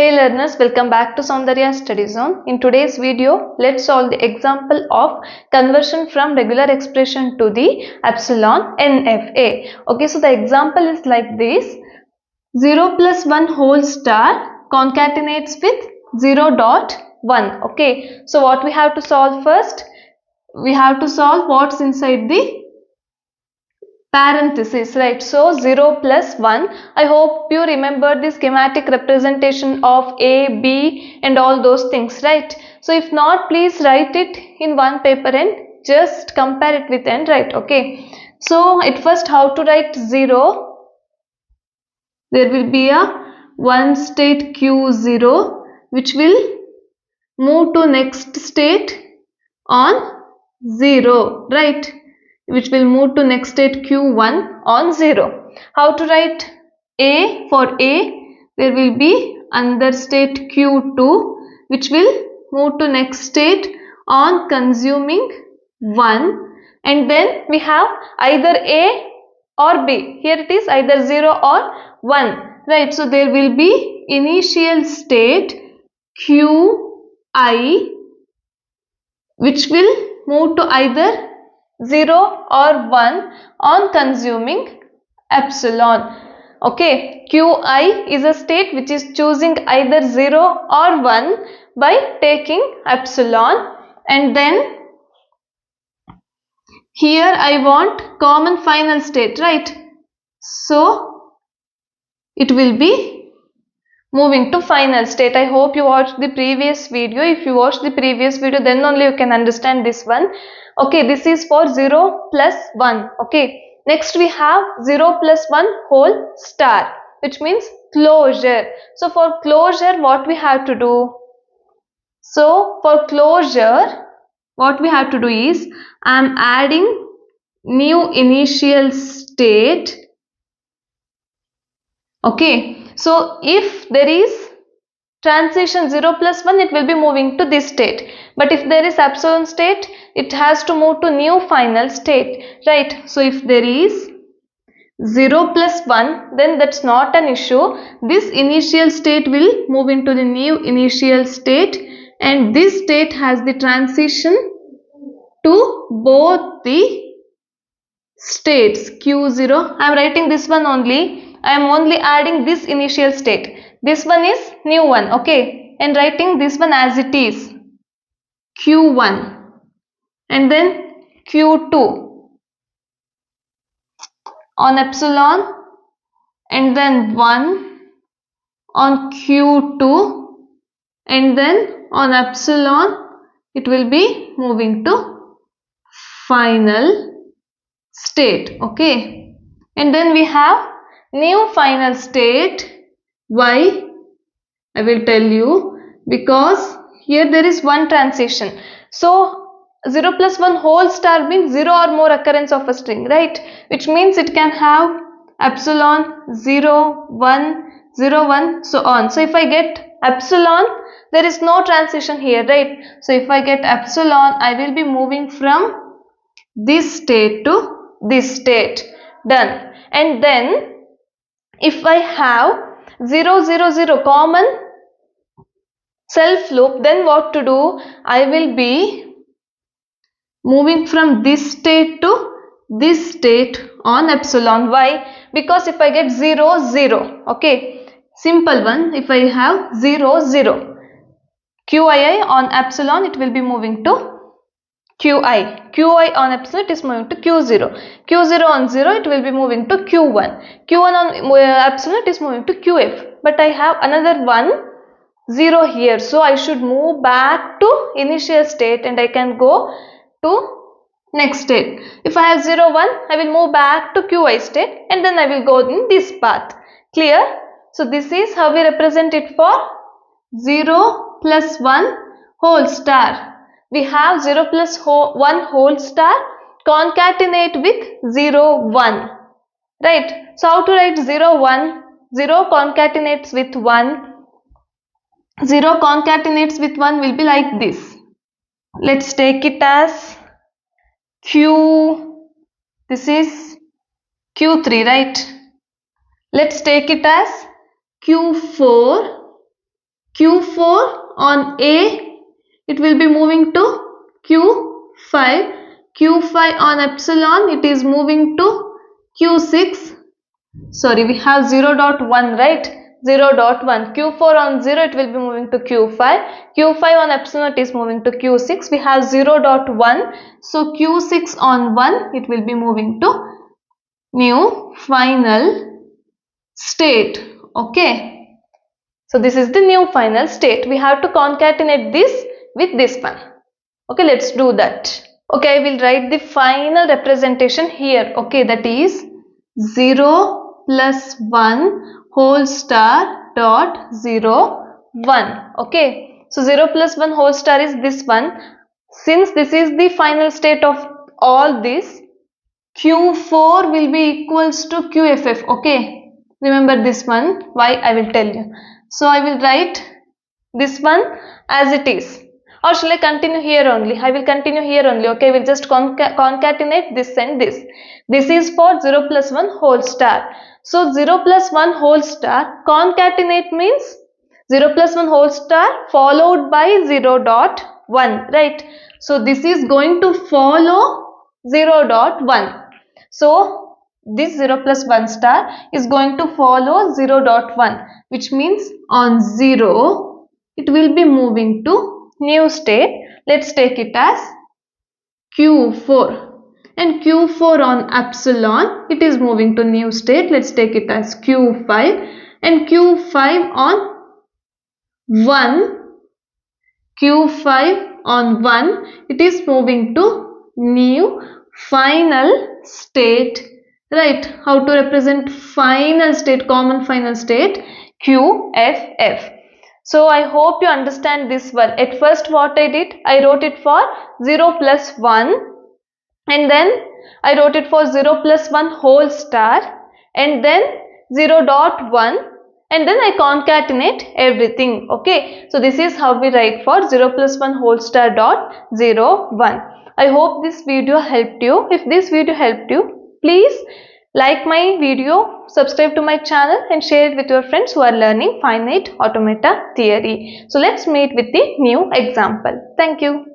Hey learners, welcome back to Soundarya Study Zone. In today's video, let's solve the example of conversion from regular expression to the epsilon NFA. Okay, so the example is like this. 0 plus 1 whole star concatenates with 0.1. Okay, so what we have to solve first? We have to solve what's inside the parenthesis, right? So 0 plus 1. I hope you remember the schematic representation of A, B and all those things, right? So if not, please write it in one paper and just compare it with and write. Okay, so at first how to write 0? There will be a one state Q0 which will move to next state on 0, right? Which will move to next state Q1 on 0. How to write A? For A, there will be another state Q2 which will move to next state on consuming 1, and then we have either A or B. Here it is either 0 or 1, right? So there will be initial state Qi which will move to either 0 or 1 on consuming epsilon. Okay, Qi is a state which is choosing either 0 or 1 by taking epsilon, and then here I want common final state, right? So it will be moving to final state. I hope you watched the previous video. If you watched the previous video, then only you can understand this one. Okay, this is for 0 plus 1. Okay, next we have 0 plus 1 whole star, which means closure. So for closure, what we have to do? So for closure, what we have to do is, I am adding new initial state. Okay, so if there is transition 0 plus 1, it will be moving to this state, but if there is epsilon state, it has to move to new final state, right? So if there is 0 plus 1, then that's not an issue. This initial state will move into the new initial state, and this state has the transition to both the states Q0. I am writing this one only. I am only adding this initial state. This one is new one, okay, and writing this one as it is Q1, and then Q2 on epsilon, and then 1 on Q2, and then on epsilon it will be moving to final state. Okay, and then we have new final state. Why? I will tell you, because here there is one transition. So 0 plus 1 whole star means 0 or more occurrence of a string, right? Which means it can have epsilon 0, 1, 0, 1, so on. So if I get epsilon, there is no transition here, right? So if I get epsilon, I will be moving from this state to this state. Done. And then if I have 0, 0, 0 common self loop, then what to do? I will be moving from this state to this state on epsilon. Why? Because if I get 0, 0, okay, simple one. If I have 0, 0, Qii on epsilon, it will be moving to Qi. Qi on epsilon, it is moving to Q0. Q0 on 0, it will be moving to Q1. Q1 on epsilon, it is moving to Qf. But I have another one 0 here, so I should move back to initial state and I can go to next state. If I have 0, 1, I will move back to Qi state and then I will go in this path. Clear? So this is how we represent it for 0 plus 1 whole star. We have 0 plus 1 whole star concatenate with 0, 1, right? So how to write 0, 1? 0 concatenates with 1. 0 concatenates with 1 will be like this. Let's take it as Q. This is Q3, right? Let's take it as Q4. Q4 on A, it will be moving to Q5. Q5 on epsilon, it is moving to Q6. Sorry, we have 0.1, right? 0.1. Q4 on 0, it will be moving to Q5. Q5 on epsilon, it is moving to Q6. We have 0.1. So Q6 on 1, it will be moving to new final state. Okay. So this is the new final state. We have to concatenate this with this one. Okay, let's do that. Okay, I will write the final representation here. Okay, that is 0 plus 1 whole star dot 0 1. Okay, so 0 plus 1 whole star is this one. Since this is the final state of all this, Q4 will be equals to QFF. Okay, remember this one. Why? I will tell you. So I will write this one as it is. Or shall I continue here only? I will continue here only. Okay, we'll just concatenate this and this. This is for 0 plus 1 whole star. So 0 plus 1 whole star, concatenate means 0 plus 1 whole star followed by 0.1, right? So this is going to follow 0.1. So this 0 plus 1 star is going to follow 0.1, which means on 0 it will be moving to new state. Let's take it as Q4, and Q4 on epsilon, it is moving to new state. Let's take it as Q5, and Q5 on 1, Q5 on 1, it is moving to new final state, right? How to represent final state, common final state? QFF. So I hope you understand this well. At first what I did, I wrote it for 0 plus 1, and then I wrote it for 0 plus 1 whole star, and then 0.1, and then I concatenate everything. Okay, so this is how we write for 0 plus 1 whole star dot 0 1. I hope this video helped you. If this video helped you, please like my video, subscribe to my channel, and share it with your friends who are learning finite automata theory. So let's meet with the new example. Thank you.